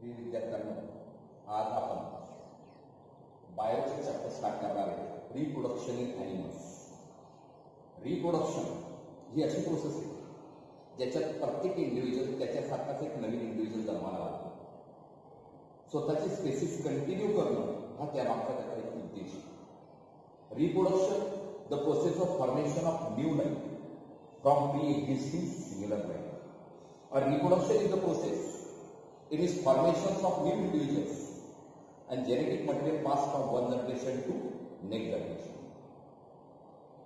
प्रिय विद्यार्थ्यांनो, आज आपण बायोचे चॅप्टर स्टार्ट करणार आहे. Reproduction in animals. रिप्रोडक्शन ही अशी प्रोसेस आहे ज्याच्यात प्रत्येक इंडिव्हिज्युअल त्याच्यासारखाच एक नवीन इंडिव्हिज्युअल जन्माला लागतो. स्वतःची स्पेसिस कंटिन्यू करणं हा त्यामागचा त्याचा एक उद्देश आहे. Reproduction the process of formation of new life from pre existing similar life. और reproduction is the process. It is formation of new individuals and genetic material passed from one generation to next generation.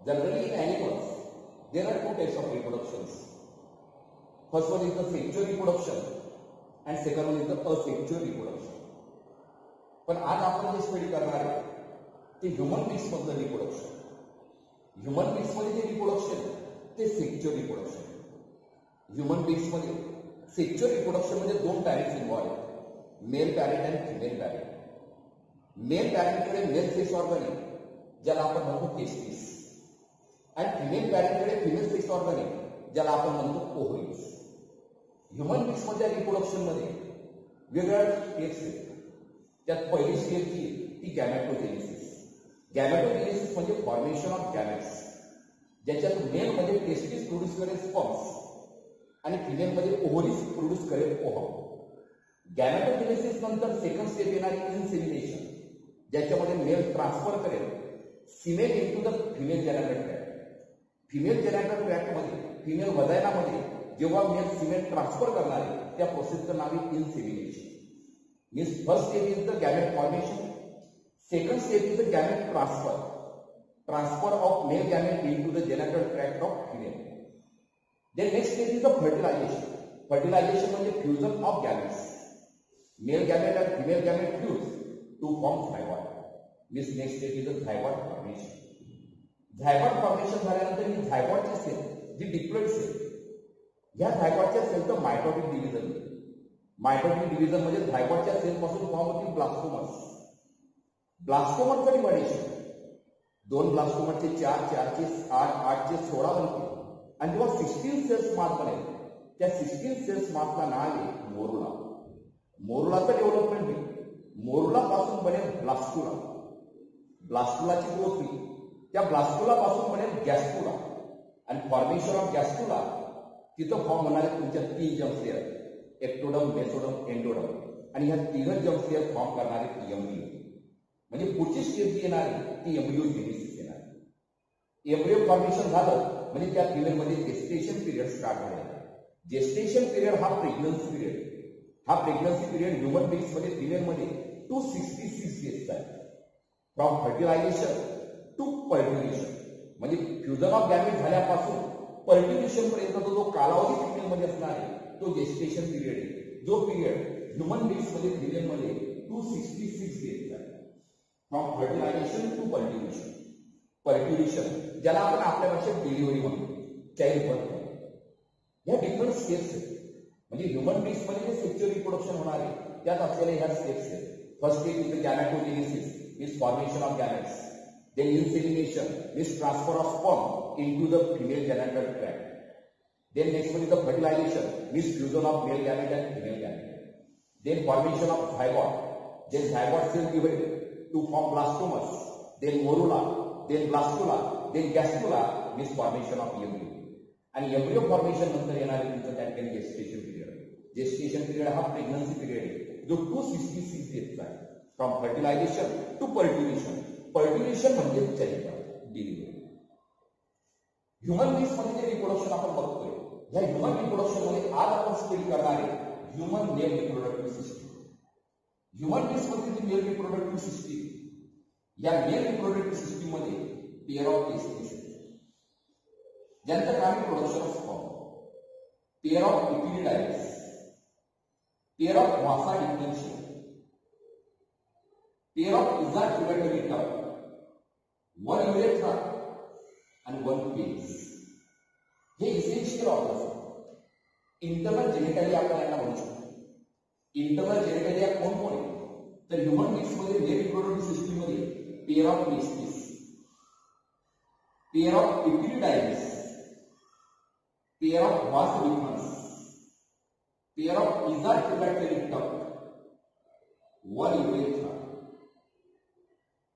Generally in animals, there are two types of reproductions. First one is the sexual reproduction and second one is the asexual reproduction. पण आज आपण जे study करणार आहे ते human beings मधलं reproduction. Human beings मध्ये जे रिप्रोडक्शन ते सेक्शुअल रिप्रोडक्शन. ह्युमन बीइंग्स मध्ये सेक्शुअल रिप्रोडक्शन मध्ये दोन पॅरेंट्स इन्व्हॉल्व आहेत, मेल पॅरेंट आणि फिमेल पॅरेंट. मेल पॅरेंटकडे मेल सेक्स ऑर्गन आहे ज्याला आपण म्हणतो टेस्टिस, आणि फिमेल पॅरेंटकडे फिमेल सेक्स ऑर्गन आहे ज्याला आपण म्हणतो ओव्हरीज. ह्युमन बीइंग्स मध्ये रिप्रोडक्शन मध्ये वेगवेगळ्या स्टेप्स आहेत. त्यात पहिली स्टेप जी ती गॅमेटोजेनेसिस. गॅमेटोजेनेसिस म्हणजे फॉर्मेशन ऑफ गॅमेट्स, ज्याच्यात मेल मध्ये टेस्टिस प्रोड्यूस करेल स्पर्म्स आणि फिमेल मध्ये ओव्हरीज प्रोड्यूस करेल ओव्हम. गॅमेटोजेनेसिस नंतर सेकंड स्टेप येणार इन्सेमिनेशन, ज्याच्यामध्ये मेल ट्रान्सफर करेल female into the female genital tract. Female genital tract मध्ये फिमेल वजायनामध्ये जेव्हा मेल फिमेल ट्रान्सफर करणार आहे त्या प्रोसेसचं नाव आहे insemination. Means first step is the gamete formation, second step is the gamete transfer of male gamete into the genital tract of female. Then next stage is the fertilization. Fertilization म्हणजे fusion of gametes. Male gamete and female gamete fuse to form zygote. This next stage is the zygote formation. Zygote formation झाल्यानंतर ही zygote sale जी diploid sale, या झायगॉटच्या सेलचं mitotic division. Mitotic division म्हणजे झायगॉटच्या sale पासून form होतील blastomeres. ब्लास्टोमरचं डिव्हायडेशन, दोन ब्लास्टोमरचे 4, 4चे 8, 8चे 16 बनतील. आणि जेव्हा 16 cells मास बनेल त्या 16 सेल्स मासला नाव आहे मोरुला. मोरुलाचं डेव्हलपमेंट होईल. मोरुला पासून बनेल ब्लास्टुला. ब्लास्टुलाची ग्रोथ होईल. त्या ब्लास्टुला पासून बनेल गॅस्टुला, आणि फॉर्मेशन ऑफ गॅस्टुला तिथं फॉर्म होणार आहे तुमच्या 3 जर्म लेअर, एक्टोडम, मेसोडम, एंडोडम, आणि ह्या 3 जर्म लेअर फॉर्म करणारे एम्ब्रियो. म्हणजे पुढची स्टेज जी येणार आहे ती एम्ब्रियोजेनेसिस येणार आहे. एम्ब्रियो फॉर्मेशन झालं म्हणजे त्या पिरियडमध्ये जेस्टेशन पिरियड स्टार्ट होणार. जेस्टेशन पिरियड हा प्रेग्नन्सी पिरियड. हा प्रेग्नन्सी पिरियड ह्युमन बीइंग्स मध्ये फिमेलमध्ये 266 डेजचा आहे. फ्रॉम फर्टिलायझेशन टू पर्ट्युलेशन म्हणजे फ्युजन ऑफ गॅमेट झाल्यापासून पर्ट्युलेशन पर्यंत जो कालावधी फिमेलमध्ये असणार आहे तो जेस्टेशन पिरियड आहे. जो पिरियड ह्युमन बीइंग्स मध्ये फिमेलमध्ये 266 डेजचा आहे. From fertilization to parturition. Parturition ज्याला आपण आपल्या भाषेत डिलिव्हरी म्हणतो, चाइल्ड बर्थ. ह्या डिफरंट स्टेप्स आहेत. म्हणजे ह्युमन बीइंग्स मध्ये जे सेक्शुअल रिप्रोडक्शन होणार आहे त्यात असलेल्या ह्या स्टेप्स आहेत. First step is the gametogenesis, means formation of gametes. Then insemination, means transfer of sperm into the female genital tract. Then next one is the fertilization, means fusion of male gamete and female gamete. Then formation of zygote. Then zygote cell divide to form blastomeres. Then morula, then blastula, then gastrula, means formation of embryo. आणि embryo formation नंतर येणारे तुमचं त्या ठिकाणी gestation period. gestation period हा pregnancy period आहे जो 266 डेजचा आहे. From fertilization to parturition. Parturition म्हणजे चाइल्ड डिलिव्हरी. ह्युमन बीइंग्स मध्ये जे रिप्रोडक्शन आपण बघतोय, ह्या ह्युमन रिप्रोडक्शन मध्ये आज आपण स्टडी करणार आहे human male reproductive system. Human beings मध्ये जी मेल रिप्रोडक्टिव्ह सिस्टीम, या मेल रिप्रोडक्टिव्ह सिस्टीम मध्ये पेअर ऑफ टेस्टिस, ज्यांचं काम आहे production of sperm, pair of epididymis, pair of vasa deferentia, pair of ejaculatory term, 1 urethra आणि 1 पेनिस. हे essential organs आहेत. इंटरनल जेनेटॅलिया आपण यांना म्हणू शकतो. इंटरनल जेनेटॅलिया कोण कोण आहे तर ह्युमन बीइंग्स मध्ये मेल रिप्रोडक्टिव्ह सिस्टीम मध्ये pair of testis, pair of epididymis, pair of vas deferens, pair of ejaculatory term one urethra,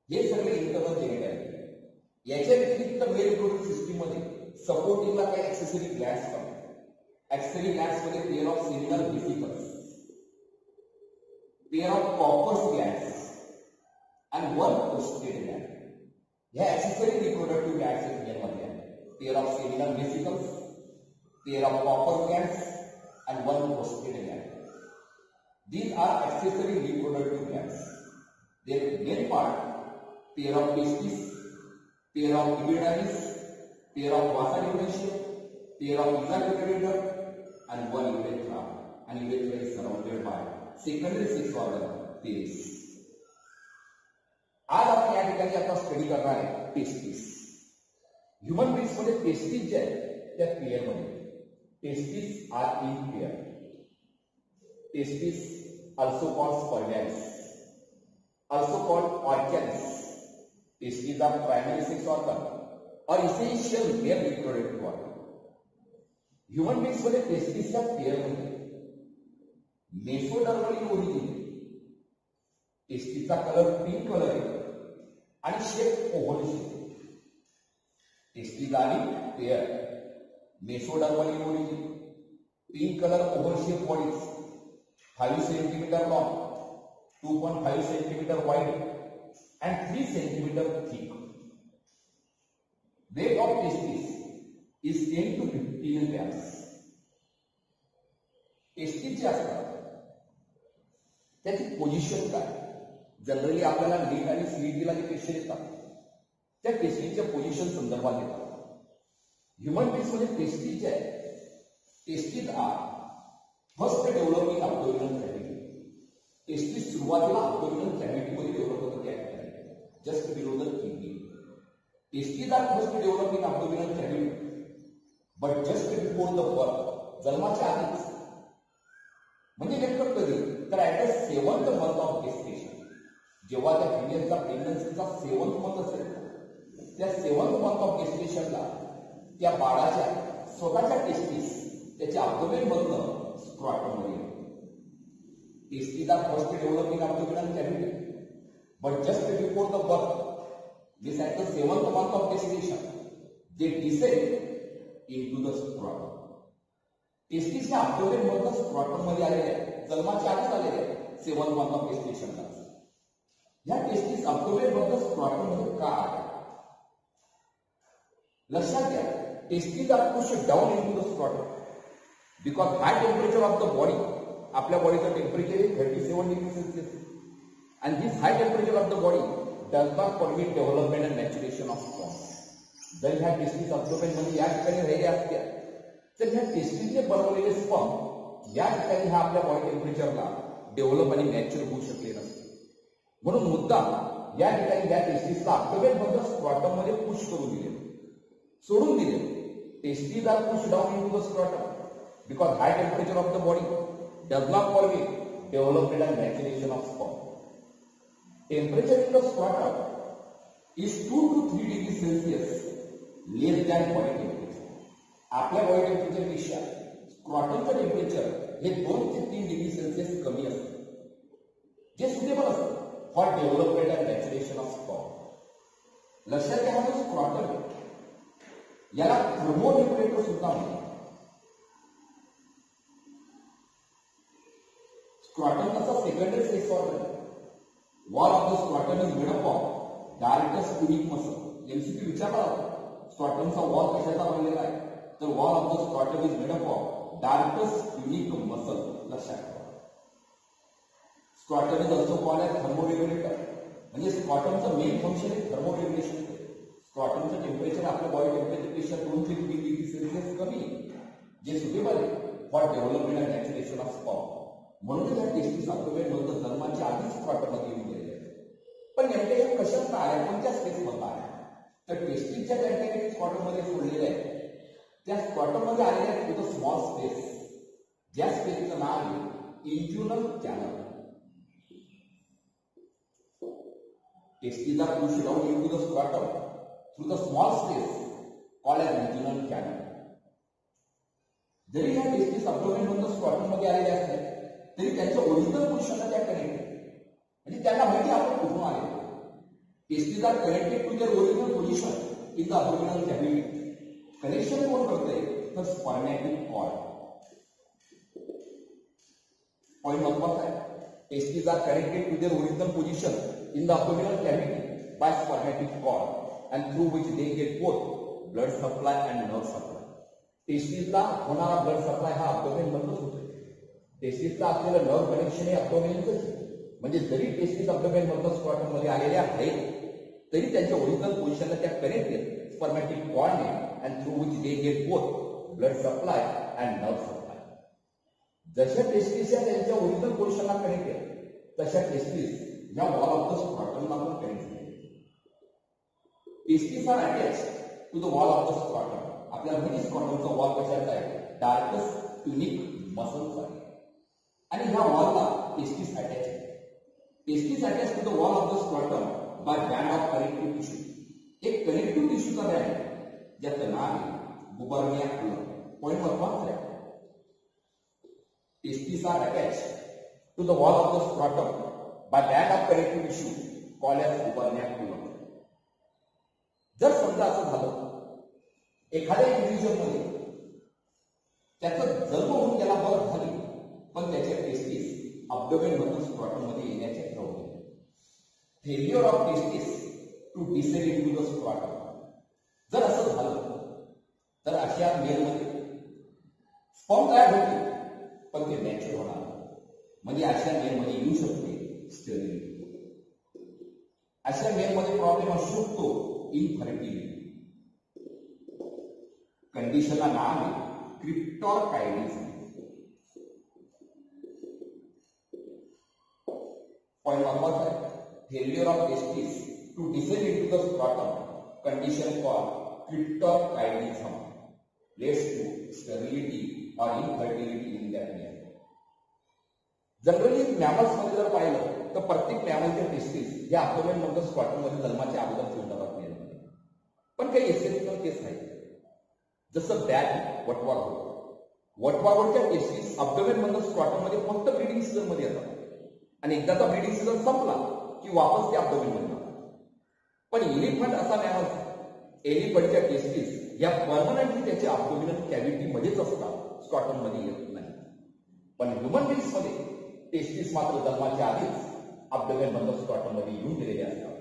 हे सगळे इंटरनल जेनेट आहे. याच्या व्यतिरिक्त मेल रिप्रोडक्टिव्ह सिस्टीम मध्ये सपोर्टिंगला काही ऍक्सेसरी ग्लॅन्ड्स पण आहेत. ऍक्सेसरी ग्लॅन्ड्स मध्ये pair of seminal vesicles, pair of Cowper's glands आणि वन पोस्टेड ग्लॅन्ड. ह्या ऍक्सेसरी रिप्रोडक्टिव्ह ग्लॅन्ड्स यामध्ये आहेत. Pair of seminal vesicles, pair of Cowper glands and one posted gland. These are accessory reproductive glands. Their main part, pair of testes, pair of epidermis, pair of vasa urinaceum, pair of ejaculatory and one urethra. And urethra is surrounded by secondary sex organ, pairs. आज आपण या ठिकाणी आता study करणार आहे testis. Human beings मध्ये testis जे आहेत त्या पेअर मध्ये. Testes are in pair. Testes, also called spermaris, also called organs. Testes are primary sex organ or essential male reproductive organ. Human beings मध्ये testes च्या pair मध्ये मेसोडर्मल ओरिजिन. टेस्टिसचा colour pink colour आहे आणि shape oval shape. Testis आणि pair mesodermal origin, pink colour oval shape bodies, 5 centimetre long, 2.5 centimetre wide and 3 centimetre thick. Weight of testis is 10 to 15 grams. टेस्टिस जे असतात त्याची position काय? Generally आपल्याला नीट आणि सीईटीला जे क्वेश्चन येतात त्या टेस्टिसच्या पोझिशन संदर्भात येतात. ह्युमन बीइंग्स मध्ये टेस्टिस जे आहे, testis are first developing abdominal cavity. Testis सुरुवातीला अब्डोमिनल कॅव्हिटी मध्ये डेव्हलप होतं त्या ठिकाणी, just below the kidney. Testis are first developing abdominal cavity but just before the birth, जन्माच्या आधीच. म्हणजे नेमकं कधी तर at the 7th month of gestation, जेव्हा त्या फिमेलचा प्रेग्नन्सीचा 7th मंथ असेल त्या 7th मंथ ऑफ गेस्टेशनला त्या बाळाच्या स्वतःच्या टेस्टिस त्याच्या अब्डोमेन मधनं स्क्रॉटम मध्ये येतो. Testis are first developing abdominal cavity but just before the birth, this at the 7th month of gestation they descend into the scrotum. टेस्टिसच्या अब्डोमेन मधनं स्क्रॉटम मध्ये आलेले आहे, जन्माच्या आधीच आलेले आहे 7th मंथ ऑफ गेस्टेशनला. या टेस्टिस अब्डोमेन मधनं स्क्रॉटम मध्ये का आले? लक्षात घ्या, testes are pushed down into the scrotum because high temperature of the body, आपल्या बॉडीचं टेम्परेचर आहे 37 degree Celsius, and this high temperature of the body does not permit development and maturation of sperm. जर ह्या testis abdomen मध्ये या ठिकाणी राहिले असत्या तर ह्या टेस्टिसने बनवलेले स्पर्म या ठिकाणी हा आपल्या बॉडी टेम्परेचरला डेव्हलप आणि मॅच्युअर होऊ शकले नसते. म्हणून मुद्दाम या ठिकाणी या टेस्टिसला अब्डोमेन मधून स्क्रॉटम मध्ये पुश करून दिले, सोडून दिले. Testis are push down into the scrotum because high temperature of the body does not permit development and maturation of sperm. Temperature in the scrotum is 2 to 3 degree Celsius less than body temperature. आपल्या body temperature पेक्षा स्क्रॉटमचं temperature हे 2 ते 3 degree Celsius कमी असते, जे suitable असतं for development and maturation of sperm. लक्षात घ्या, हा स्क्रॉटम याला थर्मोरेग्युलेटर सुद्धा म्हणतात. स्क्रॉटम कसा secondary sex organ. Wall of the scrotum is made up of directus cubic muscle. MCQ विचारला स्क्रॉटमचा वॉल कशाचा बनलेला आहे, तर wall of the scrotum is made up of directus cubic muscle. लक्षात ठेवा. Scrotum is also called as thermoregulator. म्हणजे स्क्रॉटमचं मेन फंक्शन आहे थर्मोरेग्युलेशन. स्क्रॉटमचं टेम्परेचर आपल्या बॉडी टेम्परेचरपेक्षा 2 ते 3 डिग्री सेल्सिअस कमी, जे सुटेबल आहे for development and maturation of sperm. म्हणून या टेस्टिस अब्डोमेन मधून जन्माच्या आधीच स्क्रॉटम मध्ये येऊन गेलेले आहेत. पण नेमक्या या कशात आल्या, कोणत्या स्पेस मधला आहे, तर टेस्टिसच्या ज्या स्क्रॉटम मध्ये सोडलेल्या आहेत त्या स्क्रॉटम मध्ये आलेल्या आहेत विथ अ स्मॉल स्पेस, ज्या स्पेसचं नाव आहे inguinal channel. Testis are pushed down into the scrotum through the small space called as inguinal canal. जरी ह्या टेस्टिस अब्डोमेन मधून स्क्रॉटम मध्ये आलेले असतात तरी त्यांचं ओरिजिनल पोझिशन त्या कनेक्टेड. म्हणजे त्यांना माहिती आपण कुठून आले. Testes are connected to their original position in the abdominal cavity. Connection कोण करते तर स्पर्मॅटिक कॉर्ड. पॉइंट महत्वाचा आहे. Testes are connected to their original position in the abdominal cavity by spermatic cord and through which they get both blood supply and nerve supply. टेस्टीजला होणारा blood supply हा अबडोमेन मधूनच होतो. टेस्टीजला असलेलं नर्व कनेक्शन हे अबडोमेनच. म्हणजे जरी टेस्टीज अबडोमेन मधून स्क्वॅटम मध्ये आलेले आहेत तरी त्यांच्या ओरिजिनल पोझिशनला त्या कनेक्टेड स्पर्मॅटिक कॉर्डने and through which they get both blood supply and nerve supply. जशा टेस्टीज या त्यांच्या ओरिजिनल पोझिशनला कनेक्टेड तशा टेस्टीज या वॉल ऑफ द स्क्वॅटमला पण connected. Testes are attached to the wall of the scrotum. आपल्याला माहिती स्क्वॅटमचा वॉल कशाचा आहे. डार्कस्ट ट्युनिक मसल्स आहे आणि ह्या वॉलला टेस्टीज अटॅच आहे. Testes attach to the wall of the scrotum by band of connective tissue. एक कनेक्टिव्ह टिश्यूचा बँड आहे ज्याचं नाव आहे गुबर्निया कुलम. पॉइंट महत्वाचा आहे. Testes are attach to the wall of the scrotum by band of connective tissue called as gubernaculum. जर समजा असं झालं एखाद्या इंडिव्हिज्युअलमध्ये त्याचा जन्म होऊन त्याला बरं झाली पण त्याच्या टेस्टीज अबडोमेन मधून स्क्वॅटम मध्ये येण्याचे ठरवले. Failure of testes to descend into the scrotum. जर असं झालं तर अशा मेलमध्ये स्पर्म तयार होते पण ते नॅचरल होणार. म्हणजे अशा मेलमध्ये येऊ शकते स्टेरिलिटी. अशा मेलमध्ये प्रॉब्लेम असू शकतो इनफर्टिलिटी. कंडिशनला नाव आहे क्रिप्टॉरकायडिझम. पॉइंट महत्वाचा आहे. Failure of testes to descend into the scrotum condition called cryptorchidism leads to sterility or infertility in that male. Generally mammals मध्ये जर पाहिलं तर प्रत्येक मॅमलच्या टेस्टीज या अबडोमेन मधून स्क्वॅटम मध्ये जन्माच्या अगोदर ठेवून जातात मेलमध्ये. पण काही एक्सेप्शनल केस आहेत. जसं बॅग वटवाघूळ. वटवाघूळच्या टेस्टीज अबडोमेन मधून स्क्वॅटम मध्ये फक्त ब्रीडिंग सीझन मध्ये येतात आणि एकदाचा ब्रीडिंग सीझन संपला की वापस ते अबडोमेन मध्ये जातात. पण एलिफंट असा मॅमल एलिफंटच्या टेस्टीज या परमनंटली त्याच्या अबडोमिनल कॅव्हिटी मध्येच असतात, स्क्वॅटम मध्ये येत नाही. पण ह्युमन बीइंग्स मध्ये टेस्टीज मात्र जन्माच्या आधीच अबडोमेन मधून स्क्वॅटम मध्ये येऊन गेलेले असतात.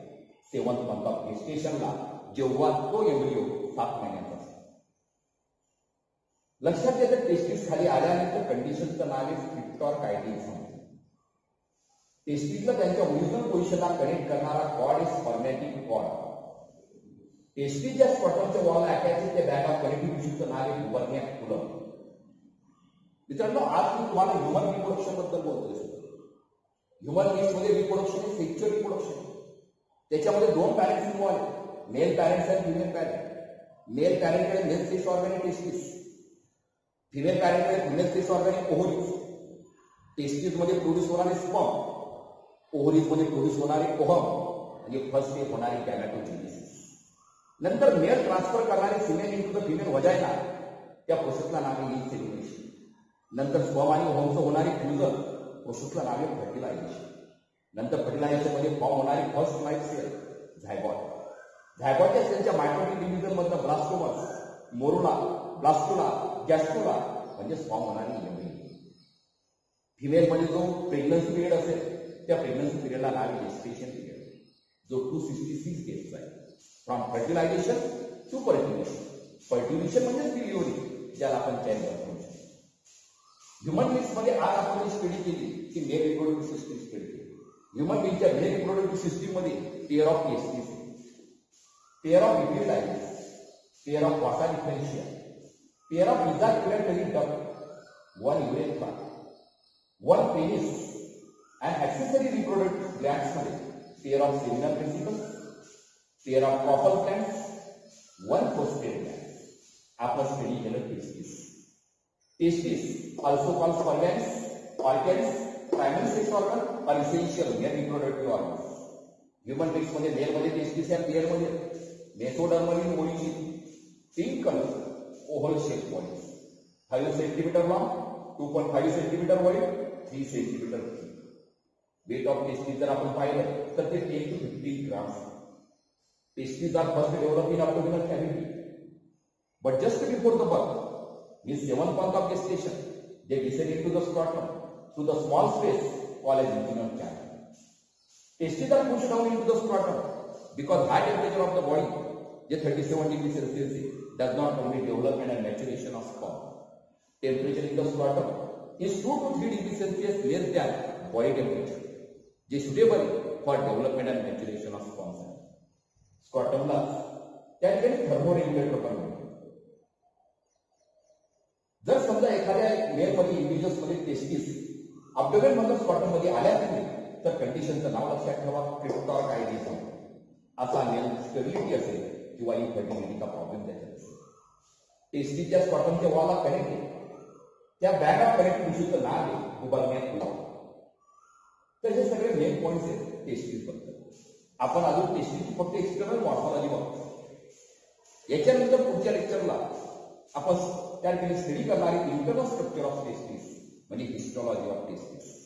7th मंथ ऑफ गेस्टेशनला जेव्हा तो एम्ब्रियो 7 महिन्याचा असतो. लक्षात घ्या जर टेस्टीज खाली आल्यानंतर कंडिशनचं नाव आहे क्रिप्टॉरकायडिझम. टेस्टीजला त्यांच्या ओरिजिनल पोझिशनला कनेक्ट करणारा कॉर्ड आहे स्पर्मॅटिक कॉर्ड. टेस्टीजच्या स्क्वॅटमच्या वॉलला अटॅच आहे ते बँड ऑफ कनेक्टिव्ह टिश्यूचं नाव आहे गुबर्निया कुलम. मित्रांनो आज मी तुम्हाला ह्युमन रिप्रोडक्शन बद्दल बोलतोय. ह्युमन बीइंग्स मध्ये रिप्रोडक्शन आहे सेक्शुअल रिप्रोडक्शन. त्याच्यामध्ये 2 पॅरेंट्स इन्व्हॉल्व आहेत, मेल पॅरेंट्स आणि फिमेल पॅरेंट. मेल पॅरेंटकडे मेल सेक्स ऑर्गन आहे टेस्टीज. फिमेल पॅरेंटकडे फिमेल सेक्स ऑर्गन आहे ओव्हरीज. टेस्टीज मध्ये प्रोड्यूस होणारे स्पर्म, ओव्हरीज मध्ये प्रोड्यूस होणारे ओव्हम म्हणजे फर्स्ट स्टेप होणारी गॅमेटोजेनेसिस. नंतर मेल ट्रान्सफर करणारे फिमेल इनटू द फिमेल वजायना त्या प्रोसेसला नाव आहे इन्सेमिनेशन. नंतर स्पर्म आणि ओव्हमचं होणारी फ्युजन प्रोसेसला नाव आहे फर्टिलायझेशन. नंतर फर्टिलायझेशन मध्ये फॉर्म होणारी फर्स्ट लाईफ सेल झायगॉट. झायगॉटच्या सेलच्या मायटोटिक डिव्हिजन मधलं ब्लास्टोमस, मोरुला, ब्लास्टुला, गॅस्ट्रुला म्हणजे स्पर्म होणारी एम्ब्रियो. फिमेल मध्ये जो प्रेग्नन्सी पिरियड असेल त्या प्रेग्नन्सी पिरियडला नाव आहे जेस्टेशन पिरियड, जो 266 डेजचा आहे. From fertilization to parturition. Parturition म्हणजे डिलिव्हरी, ज्याला आपण चाइल्ड बर्थ म्हणतो. ह्युमन बीइंग्स मध्ये आज आपण स्टडी केली की मेल रिप्रोडक्टिव्ह सिस्टीम स्टडी केली. ह्युमन बीइंगच्या मेल रिप्रोडक्टिव्ह सिस्टीम मध्ये pair of testes, pair of nucleotides, pair of vasa deferentia, pair of ejaculatory duct, 1 urethra, 1 penis and accessory reproductive glands मध्ये pair of seminal vesicles, pair of Cowper glands, 1 prostate gland. आपण study केलं testes. Testes also called spermans, organs, primary sex organ or essential male reproductive organs. Human beings मध्ये male मध्ये testes आहे, pair मध्ये mesodermal origin, pink colour, oval shape body, 5 centimetre long, 2.5 centimetre wide, 3 centimetre thick. Weight of testes जर आपण पाहिलं तर ते 10 to 15 grams. Testes are first developed in abdominal cavity, but just before the birth, in 7th month of gestation, they descend into the scrotum through the small space called as inguinal canal. Testes are pushed down into the scrotum because high temperature of the body, the 37 degrees Celsius, does not permit development and maturation of sperm. Temperature in the scrotum is 2 to 3 degrees Celsius less than body temperature, which is suitable for development and maturation of sperm. स्कॉटमला त्या ठिकाणी थर्मोरेग्युलेटर पण म्हणतो. जर समजा एखाद्या मेलमध्ये इंडिव्हिज्युअल्समध्ये testis abdomen मधून scrotum मध्ये आल्या नाही तर कंडिशनचं नाव लक्षात ठेवा, क्रिप्टॉरकायटिस. असा मेल स्टेबिलिटी असेल किंवा इनफर्टिलिटीचा प्रॉब्लेम त्याच्यात असेल. टेस्टिसच्या स्कॉटमच्या वॉलला कनेक्ट आहे, त्या बॅग ऑफ कनेक्ट टिश्यूचं नाव आहे उबरमॅन. तर हे सगळे मेन पॉइंट्स आहेत टेस्टिस बद्दल. आपण अजून टेस्टिसची फक्त एक्सटर्नल मॉर्फॉलॉजी बघतो. याच्यानंतर पुढच्या लेक्चरला आपण त्या ठिकाणी स्टडी करणारी इंटरनल स्ट्रक्चर ऑफ टेस्टिस म्हणजे हिस्टॉलॉजी ऑफ टेस्टिस.